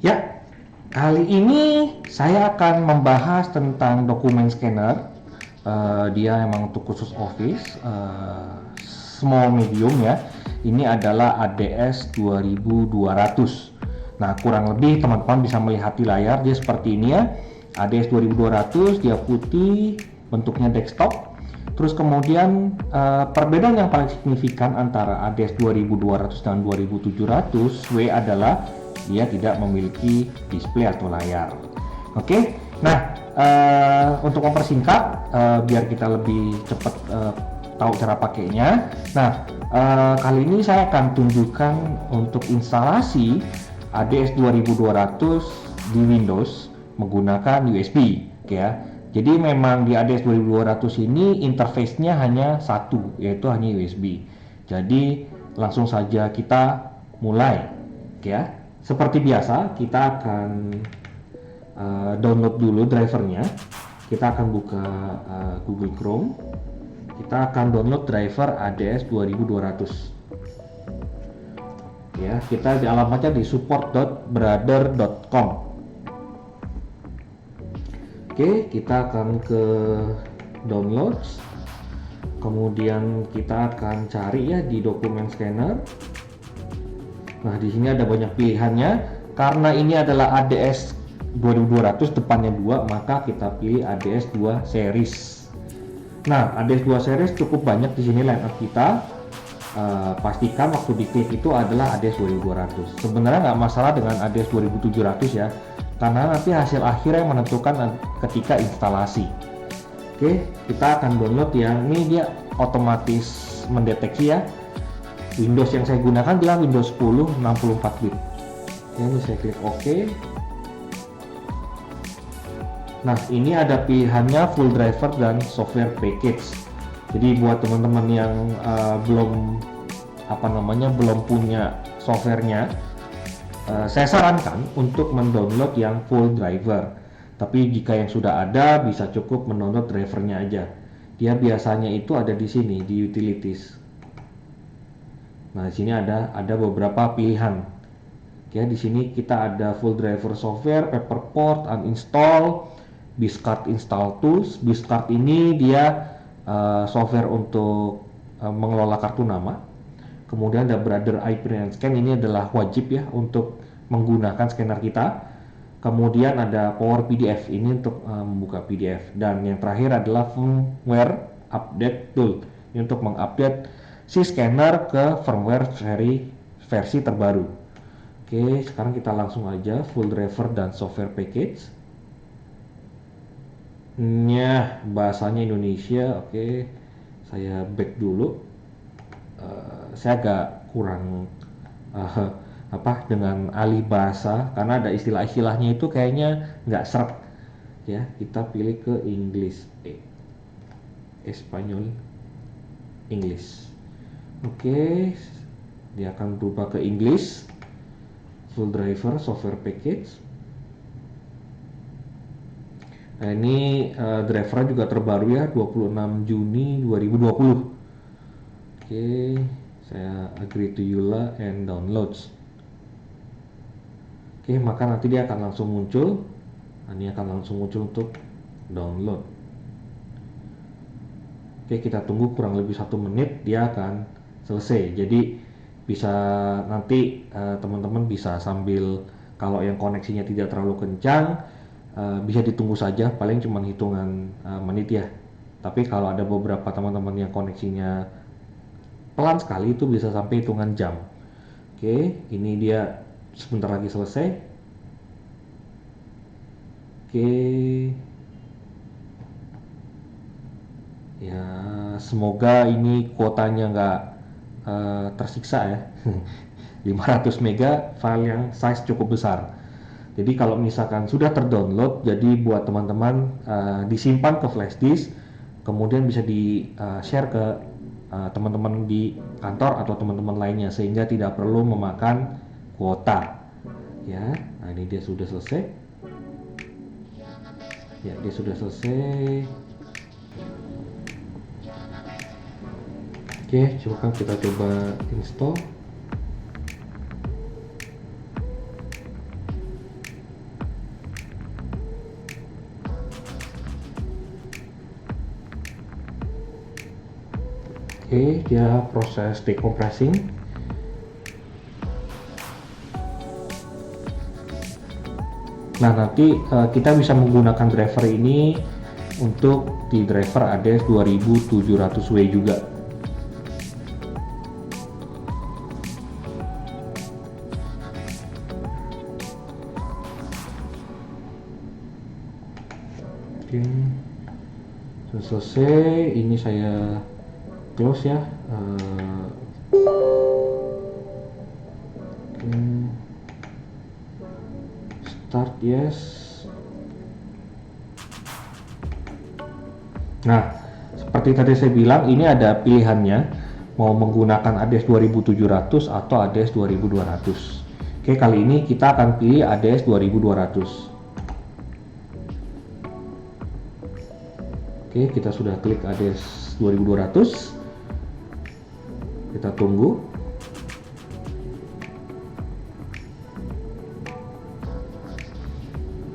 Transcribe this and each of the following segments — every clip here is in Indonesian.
Ya, kali ini saya akan membahas tentang dokumen scanner. Dia emang untuk khusus Office, small medium ya. Ini adalah ADS 2200. Nah, kurang lebih teman-teman bisa melihat di layar dia seperti ini ya. ADS 2200, dia putih, bentuknya desktop. Terus kemudian perbedaan yang paling signifikan antara ADS 2200 dan 2700 W adalah dia tidak memiliki display atau layar. Oke, nah untuk mempersingkat biar kita lebih cepat tahu cara pakainya. Nah, kali ini saya akan tunjukkan untuk instalasi ADS 2200 di Windows menggunakan USB, ya. Jadi memang di ADS 2200 ini interface-nya hanya satu, yaitu hanya USB. Jadi langsung saja kita mulai, ya. Seperti biasa, kita akan download dulu drivernya. Kita akan buka Google Chrome. Kita akan download driver ADS 2200. Ya, kita di alamatnya di support.brother.com. Oke, kita akan ke downloads. Kemudian kita akan cari ya di dokumen scanner. Nah, di sini ada banyak pilihannya. Karena ini adalah ADS 2200 depannya 2, maka kita pilih ADS 2 series. Nah, ADS 2 series cukup banyak di sini lineup kita. Pastikan waktu diklik itu adalah ADS 2200. Sebenarnya nggak masalah dengan ADS 2700 ya, karena nanti hasil akhir yang menentukan ketika instalasi. Oke, kita akan download yang ini, dia otomatis mendeteksi ya. Windows yang saya gunakan adalah Windows 10 64 bit. Ini saya klik OK. Nah, ini ada pilihannya full driver dan software package. Jadi buat teman-teman yang belum punya softwarenya, saya sarankan untuk mendownload yang full driver. Tapi jika yang sudah ada, bisa cukup mendownload drivernya aja. Dia biasanya itu ada di sini di utilities. Nah, di sini ada beberapa pilihan. Ya, di sini kita ada full driver software, paperport, uninstall, BizCard install tools. BizCard ini dia software untuk mengelola kartu nama. Kemudian ada Brother IP and Scan, ini adalah wajib ya untuk menggunakan scanner kita. Kemudian ada Power PDF, ini untuk membuka PDF. Dan yang terakhir adalah firmware update tool, ini untuk mengupdate si scanner ke firmware versi terbaru. Oke, sekarang kita langsung aja full driver dan software package. Bahasanya Indonesia. Oke, saya back dulu. Saya agak kurang dengan alih bahasa karena ada istilah-istilahnya itu kayaknya nggak seret ya. Kita pilih ke English, Espanyol, English. Oke, dia akan berubah ke English. Full driver software package. Nah, ini driver juga terbaru ya, 26 Juni 2020. Oke, saya agree to EULA and downloads. Oke, maka nanti dia akan langsung muncul. Ini akan langsung muncul untuk download. Oke, kita tunggu kurang lebih 1 menit, dia akan selesai. Jadi bisa nanti teman-teman bisa sambil, kalau yang koneksinya tidak terlalu kencang, bisa ditunggu saja, paling cuma hitungan menit ya. Tapi kalau ada beberapa teman-teman yang koneksinya pelan sekali, itu bisa sampai hitungan jam. Oke, ini dia sebentar lagi selesai. Oke, ya semoga ini kuotanya nggak tersiksa ya. 500 mega file yang size cukup besar. Jadi kalau misalkan sudah terdownload, jadi buat teman-teman disimpan ke flash disk, kemudian bisa di share ke teman-teman di kantor atau teman-teman lainnya, sehingga tidak perlu memakan kuota. Ya, nah ini dia sudah selesai. Ya, dia sudah selesai. Oke, kita coba install. Oke, dia proses decompressing. Nah, nanti kita bisa menggunakan driver ini untuk di driver ADS 2700W juga. Oke, selesai. Ini saya close ya. Start yes. Nah, seperti tadi saya bilang, ini ada pilihannya mau menggunakan ADS 2700 atau ADS 2200. Oke, kali ini kita akan pilih ADS 2200. Oke, kita sudah klik ADS 2200. Kita tunggu.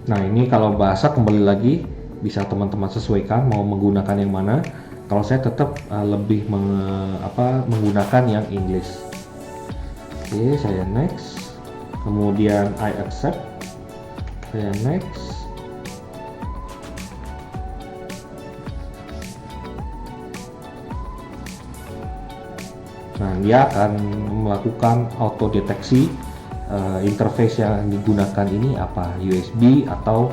Nah, ini kalau bahasa kembali lagi bisa teman-teman sesuaikan mau menggunakan yang mana. Kalau saya tetap lebih menggunakan yang English. Oke, saya next. Kemudian I accept. Saya next. Nah, dia akan melakukan auto deteksi interface yang digunakan ini apa, USB atau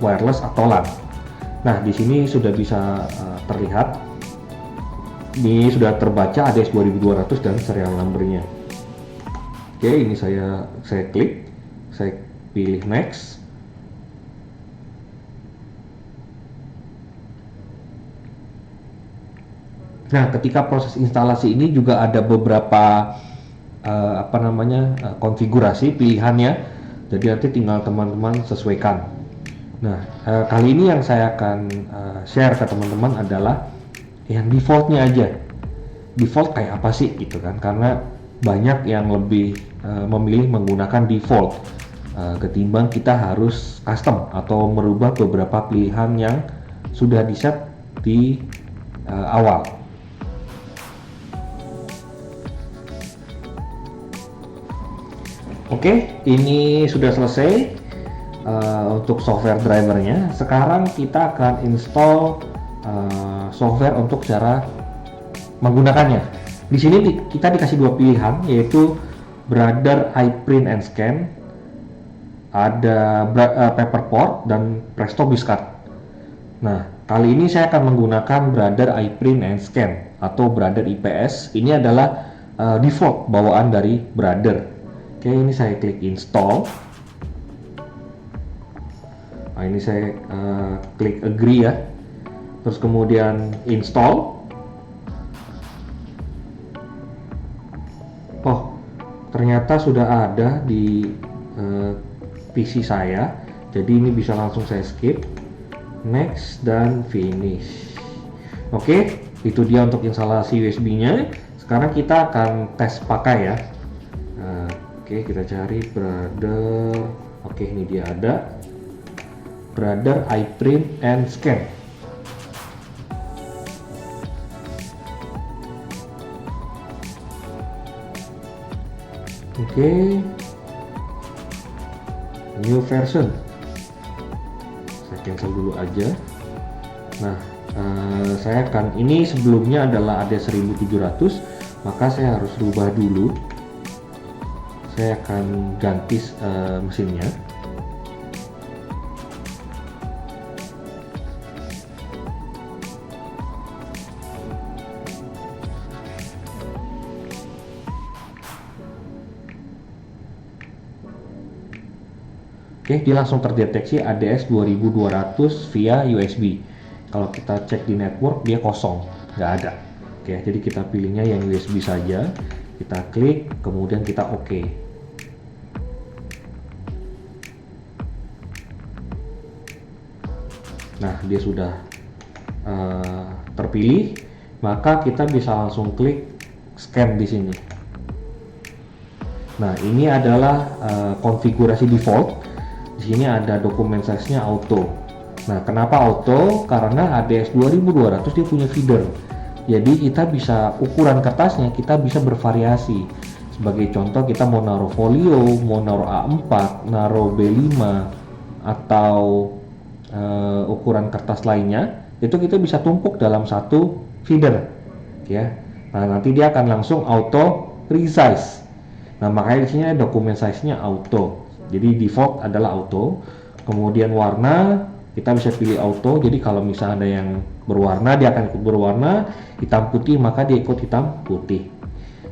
wireless atau LAN. Nah, di sini sudah bisa terlihat, ini sudah terbaca ADS 2200 dan serial numbernya. Oke, ini saya klik, saya pilih next. Nah, ketika proses instalasi ini juga ada beberapa konfigurasi pilihannya. Jadi nanti tinggal teman-teman sesuaikan. Nah, kali ini yang saya akan share ke teman-teman adalah yang defaultnya aja. Default kayak apa sih gitu kan? Karena banyak yang lebih memilih menggunakan default ketimbang kita harus custom atau merubah beberapa pilihan yang sudah di set di awal. Oke, ini sudah selesai untuk software drivernya. Sekarang kita akan install software untuk cara menggunakannya. Di sini kita dikasih dua pilihan, yaitu Brother iPrint and Scan, ada Paperport dan Presto Biscuit. Nah, kali ini saya akan menggunakan Brother iPrint and Scan atau Brother IPS. Ini adalah default bawaan dari Brother. Oke, ini saya klik install. Nah, ini saya klik agree ya. Terus kemudian install. Oh, ternyata sudah ada di PC saya. Jadi ini bisa langsung saya skip. Next dan finish. Oke, itu dia untuk instalasi USB-nya. Sekarang kita akan tes pakai ya. Oke, kita cari Brother. Oke, ini dia ada Brother iPrint and Scan. Oke, new version. Saya cancel dulu aja. Nah, saya akan, ini sebelumnya adalah ada 1700, maka saya harus rubah dulu. Saya akan ganti mesinnya. Oke, dia langsung terdeteksi ADS 2200 via USB. Kalau kita cek di network, dia kosong, nggak ada. Oke, jadi kita pilihnya yang USB saja. Kita klik, kemudian kita OK. Nah, dia sudah terpilih, maka kita bisa langsung klik scan di sini. Nah, ini adalah konfigurasi default. Di sini ada dokumen size-nya auto. Nah, kenapa auto? Karena ADS 2200 dia punya feeder. Jadi kita bisa ukuran kertasnya kita bisa bervariasi. Sebagai contoh kita mau naruh folio, mau naruh A4, naruh B5 atau ukuran kertas lainnya, itu kita bisa tumpuk dalam satu feeder, ya. Nah, nanti dia akan langsung auto resize. Nah, makanya di sini dokumen size-nya auto. Jadi default adalah auto. Kemudian warna kita bisa pilih auto. Jadi kalau misalnya ada yang berwarna dia akan ikut berwarna, hitam putih maka dia ikut hitam putih.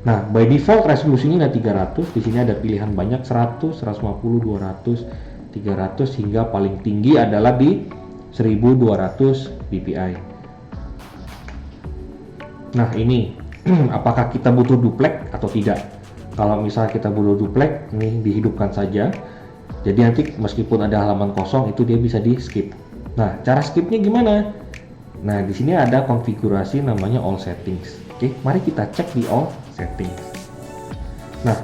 Nah, by default resolusinya ada 300. Di sini ada pilihan banyak 100, 150, 200, 300 hingga paling tinggi adalah di 1200 dpi. Nah, ini apakah kita butuh duplek atau tidak? Kalau misalnya kita butuh duplek, ini dihidupkan saja. Jadi nanti meskipun ada halaman kosong itu dia bisa di skip. Nah, cara skipnya gimana? Nah, di sini ada konfigurasi namanya all settings. Oke, mari kita cek di all settings. Nah,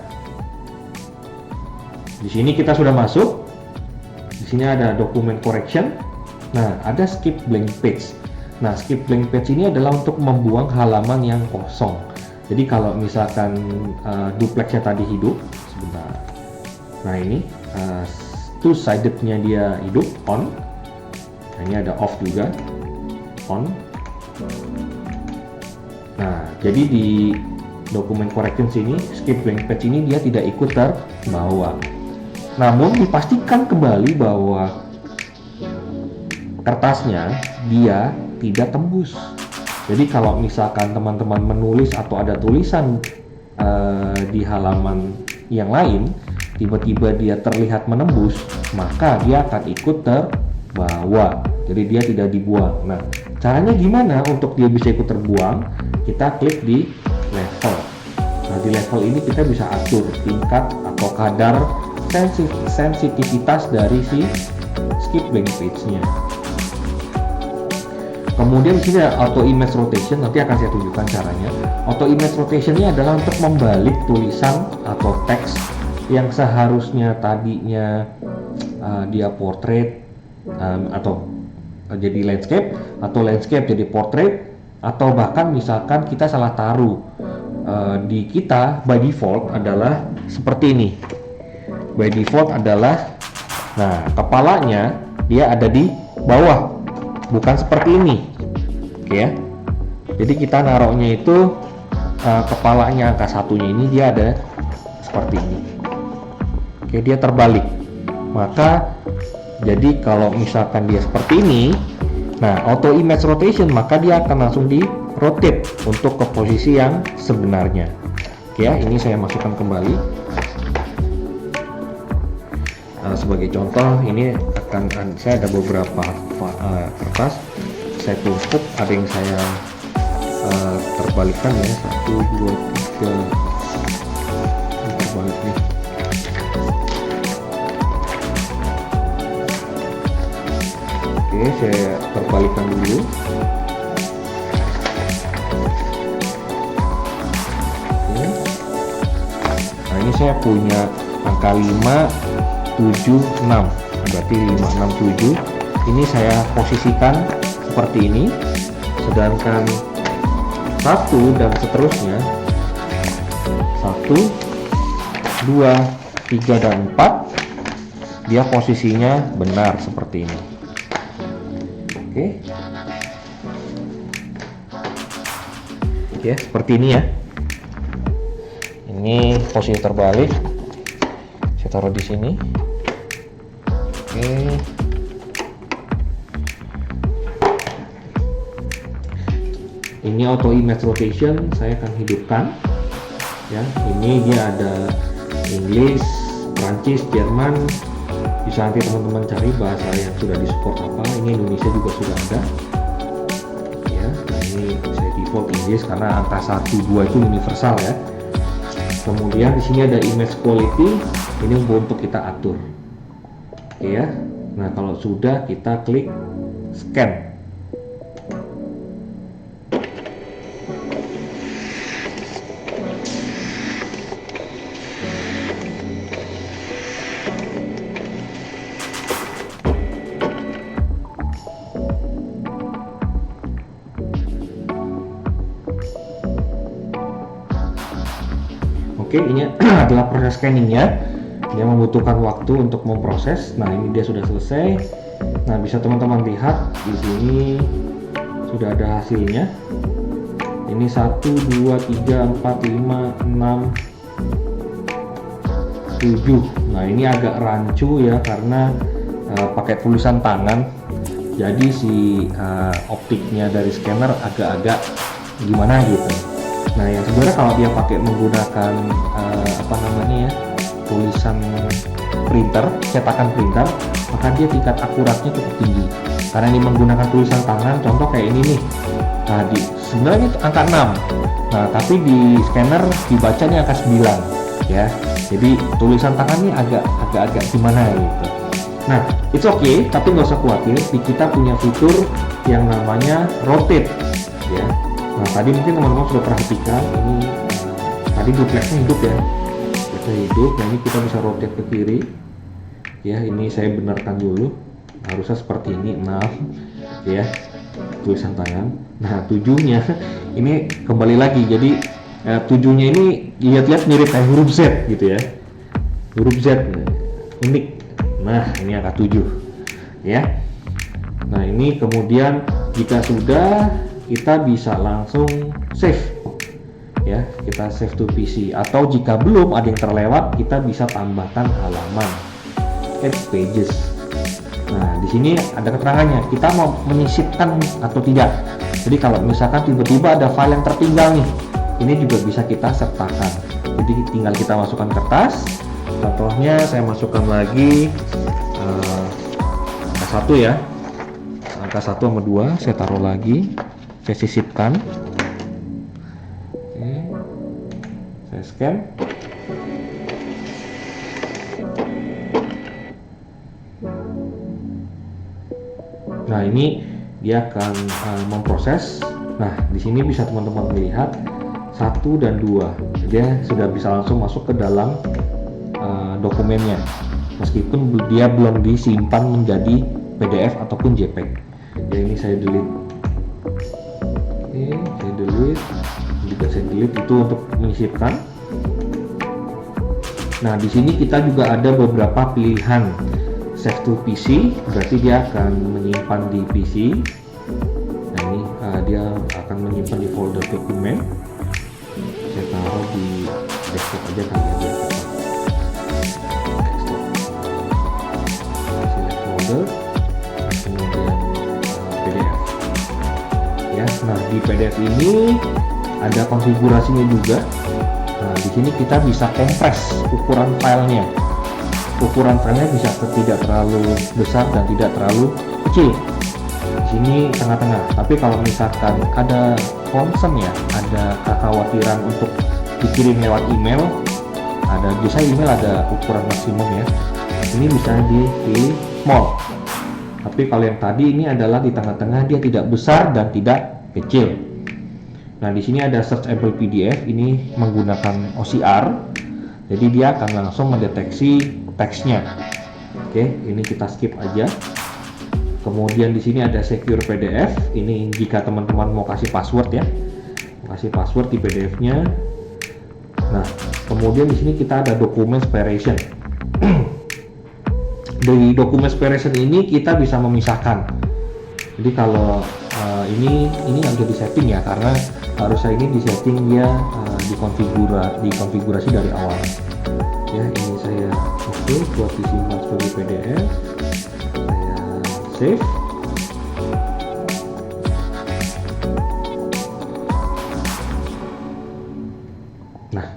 di sini kita sudah masuk. Di sini ada dokumen correction. Nah, ada skip blank page. Nah, skip blank page ini adalah untuk membuang halaman yang kosong. Jadi kalau misalkan duplexnya tadi hidup, sebentar. Nah, ini two sided-nya dia hidup, on. Nah, ini ada off juga, on. Nah, jadi di dokumen correction sini, skip blank page ini dia tidak ikut terbawa. Namun dipastikan kembali bahwa kertasnya dia tidak tembus. Jadi kalau misalkan teman-teman menulis atau ada tulisan di halaman yang lain, tiba-tiba dia terlihat menembus, maka dia akan ikut terbawa. Jadi dia tidak dibuang. Nah, caranya gimana untuk dia bisa ikut terbuang? Kita klik di level. Nah, di level ini kita bisa atur tingkat atau kadar sensitivitas dari si skip blank page-nya. Kemudian di sini ada auto image rotation, nanti akan saya tunjukkan caranya. Auto image rotation ini adalah untuk membalik tulisan atau teks yang seharusnya tadinya dia portrait atau jadi landscape, atau landscape jadi portrait, atau bahkan misalkan kita salah taruh. Di kita by default adalah seperti ini. By default adalah, nah, kepalanya dia ada di bawah, bukan seperti ini, oke ya. Jadi kita naruhnya itu kepalanya angka satunya ini dia ada seperti ini, oke, dia terbalik. Maka jadi kalau misalkan dia seperti ini, nah, auto image rotation, maka dia akan langsung di rotate untuk ke posisi yang sebenarnya. Oke ya, ini saya masukkan kembali. Sebagai contoh, ini saya ada beberapa kertas saya tumpuk, ada yang saya terbalikkan ya, 1, 2, 3 terbalik nih. Oke, saya terbalikkan dulu. Oke. Nah, ini saya punya angka 5, 7, 6, berarti 5, 6, 7. Ini saya posisikan seperti ini, sedangkan 1 dan seterusnya 1, 2, 3, dan 4 dia posisinya benar seperti ini. Oke. Oke, seperti ini ya. Ini posisi terbalik. Saya taruh di sini. Oke. Ini auto image rotation saya akan hidupkan. Ya, ini dia ada Inggris, Prancis, Jerman. Bisa nanti teman-teman cari bahasa yang sudah disupport apa. Ini Indonesia juga sudah ada. Ya, nah ini saya default Inggris karena angka 1, 2 itu universal ya. Kemudian di sini ada image quality, ini untuk kita atur. Oke ya. Nah, kalau sudah kita klik scan. Oke, ini adalah proses scanningnya. Dia membutuhkan waktu untuk memproses. Nah, ini dia sudah selesai. Nah, bisa teman-teman lihat di sini sudah ada hasilnya. Ini 1, 2, 3, 4, 5, 6, 7. Nah, ini agak rancu ya karena pakai tulisan tangan. Jadi si optiknya dari scanner agak-agak gimana gitu. Nah, yang sebenarnya kalau dia pakai menggunakan apa namanya ya, tulisan printer, cetakan printer, maka dia tingkat akuratnya cukup tinggi. Karena ini menggunakan tulisan tangan, contoh kayak ini nih. Nah, sebenarnya itu angka 6. Nah, tapi di scanner dibacanya angka 9 ya. Jadi tulisan tangan ini agak gimana gitu. Nah, it's okay, tapi nggak usah khawatir. Kita punya fitur yang namanya rotate ya. Nah, tadi mungkin teman-teman sudah perhatikan ini tadi duplexnya hidup ya. Duplexnya hidup. Nah, ini kita bisa rotate ke kiri. Ya, ini saya benarkan dulu. Harusnya seperti ini 6 ya. Tulisan tangan. Nah, 7-nya ini kembali lagi. Jadi 7-nya ini lihat-lihat mirip kayak huruf Z gitu ya. Huruf Z unik. Nah, ini angka 7 ya. Nah, ini kemudian jika sudah, kita bisa langsung save ya. Kita save to PC, atau jika belum ada yang terlewat, kita bisa tambahkan halaman, add pages. Nah, di sini ada keterangannya, kita mau menyisipkan atau tidak. Jadi kalau misalkan tiba-tiba ada file yang tertinggal nih, ini juga bisa kita sertakan. Jadi tinggal kita masukkan kertas. Contohnya saya masukkan lagi angka 1 ya, angka 1 sama 2 saya taruh lagi, saya sisipkan. Oke, saya scan. Nah, ini dia akan memproses. Nah, di sini bisa teman-teman melihat 1 dan 2, dia sudah bisa langsung masuk ke dalam dokumennya, meskipun dia belum disimpan menjadi PDF ataupun JPEG. Ya, ini saya delete. Oke, saya delete. Juga saya delete itu untuk menyisipkan. Nah, di sini kita juga ada beberapa pilihan. Save to PC, berarti dia akan menyimpan di PC. Nah, ini dia akan menyimpan di folder dokumen. Saya taruh di desktop aja kali ya. Kemudian PDF ya. Nah, di PDF ini ada konfigurasinya juga. Nah, di sini kita bisa compress ukuran filenya. Ukuran filenya bisa tidak terlalu besar dan tidak terlalu kecil. Di sini tengah-tengah. Tapi kalau misalkan ada concern ya, ada kekhawatiran untuk dikirim lewat email, ada biasa email ada ukuran maksimum ya. Ini bisa dipilih small. Tapi kalau yang tadi ini adalah di tengah-tengah, dia tidak besar dan tidak kecil. Nah, di sini ada searchable PDF, ini menggunakan OCR. Jadi dia akan langsung mendeteksi teksnya. Oke, ini kita skip aja. Kemudian di sini ada secure PDF. Ini jika teman-teman mau kasih password ya. Kasih password di PDF-nya. Nah, kemudian di sini kita ada document separation. Dari dokumen separation ini kita bisa memisahkan. Jadi kalau ini nggak bisa disetting ya, karena harusnya ini disetting dia dikonfigurasi dari awal. Ya, ini saya oke buat disimpan sebagai PDF. Saya save. Nah,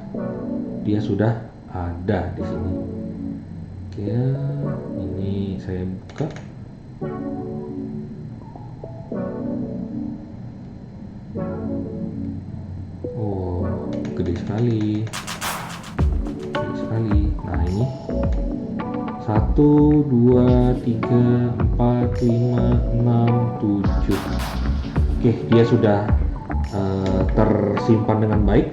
dia sudah ada di sini. Oke, ini saya buka. Oh, gede sekali. Gede sekali. Nah, ini 1, 2, 3, 4, 5, 6, 7. Oke, dia sudah tersimpan dengan baik.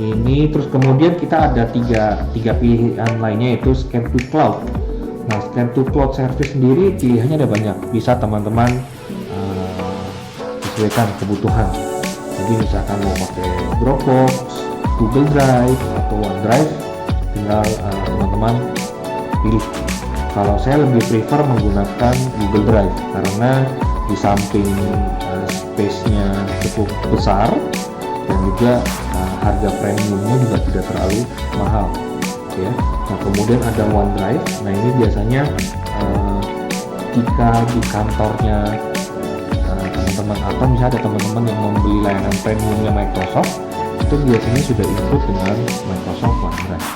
Ini terus kemudian kita ada tiga pilihan lainnya, yaitu scan to cloud. Nah, scan to cloud service sendiri pilihannya ada banyak, bisa teman-teman sesuaikan kebutuhan. Jadi misalkan mau pakai Dropbox, Google Drive atau OneDrive, tinggal teman-teman pilih. Kalau saya lebih prefer menggunakan Google Drive karena di samping space-nya cukup besar dan juga harga premiumnya juga tidak terlalu mahal, ya. Nah, kemudian ada OneDrive. Nah, ini biasanya jika di kantornya teman-teman atau misalnya ada teman-teman yang membeli layanan premiumnya Microsoft, itu biasanya sudah include dengan Microsoft OneDrive.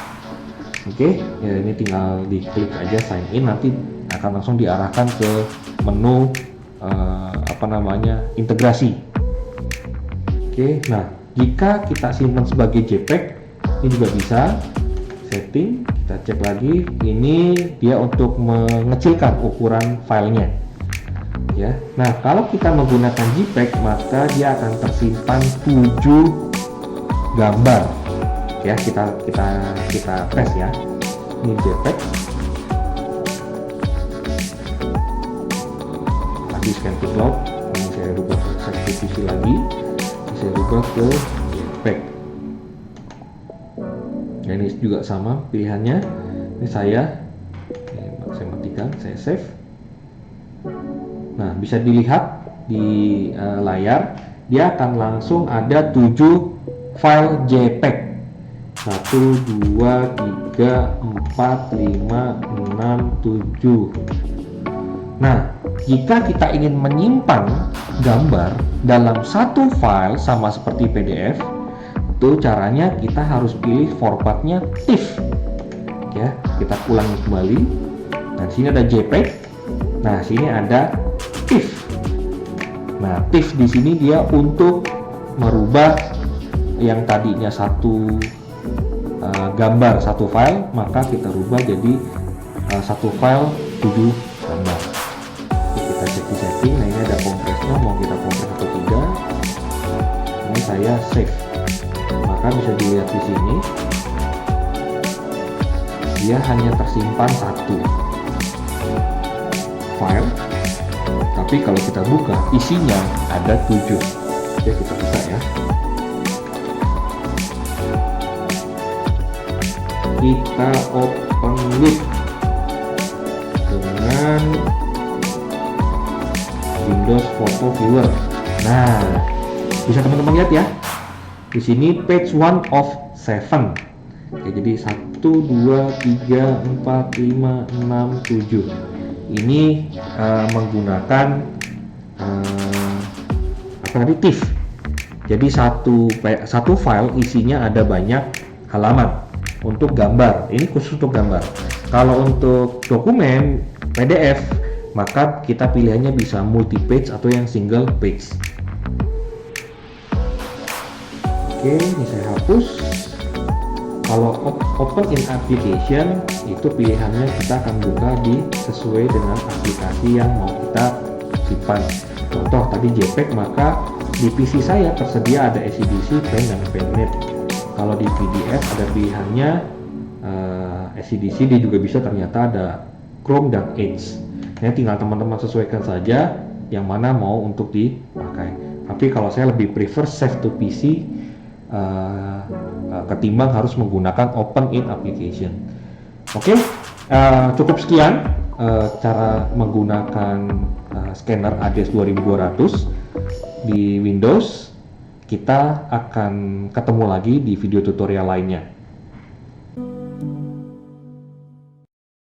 Oke, ya ini tinggal diklik aja sign in, nanti akan langsung diarahkan ke menu integrasi. Oke, nah jika kita simpan sebagai JPEG, ini juga bisa setting. Kita cek lagi, ini dia untuk mengecilkan ukuran filenya, ya. Nah, kalau kita menggunakan JPEG, maka dia akan tersimpan 7 gambar, ya. Kita tes ya. Ini JPEG. Tadi scan to cloud, ini saya rubah substitusi lagi, saya rubah ke JPEG. Nah, ini juga sama pilihannya. Ini saya matikan, saya save. Nah, bisa dilihat di layar, dia akan langsung ada 7 file JPEG. 1, 2, 3, 4, 5, 6, 7. Nah, jika kita ingin menyimpan gambar dalam satu file sama seperti PDF, itu caranya kita harus pilih formatnya TIFF. Ya, kita ulangi kembali. Nah, sini ada JPEG. Nah, sini ada TIFF. Nah, TIFF di sini dia untuk merubah yang tadinya satu gambar satu file, maka kita rubah jadi satu file 7 gambar. Oke, kita cek di setting. Nah, ini ada kompresnya, mau kita kompres atau tidak. Ini saya save. Maka bisa dilihat di sini, dia hanya tersimpan satu file, tapi kalau kita buka isinya ada 7. Oke, kita buka ya. Kita open with dengan Windows Photo Viewer. Nah, bisa teman-teman lihat ya. Di sini page 1 of 7. Oke, jadi 1, 2, 3, 4, 5, 6, 7. Ini menggunakan TIFF. Jadi satu file isinya ada banyak halaman. Untuk gambar, ini khusus untuk gambar. Kalau untuk dokumen PDF, maka kita pilihannya bisa multi page atau yang single page. Oke, ini saya hapus. Kalau open in application, itu pilihannya kita akan buka sesuai dengan aplikasi yang mau kita simpan. Contoh tadi JPEG, maka di PC saya tersedia ada SCDC, Pen, dan Pennet. Kalau di PDF ada pilihannya SCDC, dia juga bisa ternyata ada Chrome dan Edge. Nah, tinggal teman-teman sesuaikan saja yang mana mau untuk dipakai. Tapi kalau saya lebih prefer save to PC ketimbang harus menggunakan open in application. Oke, cukup sekian cara menggunakan scanner ADES 2200 di Windows. Kita akan ketemu lagi di video tutorial lainnya.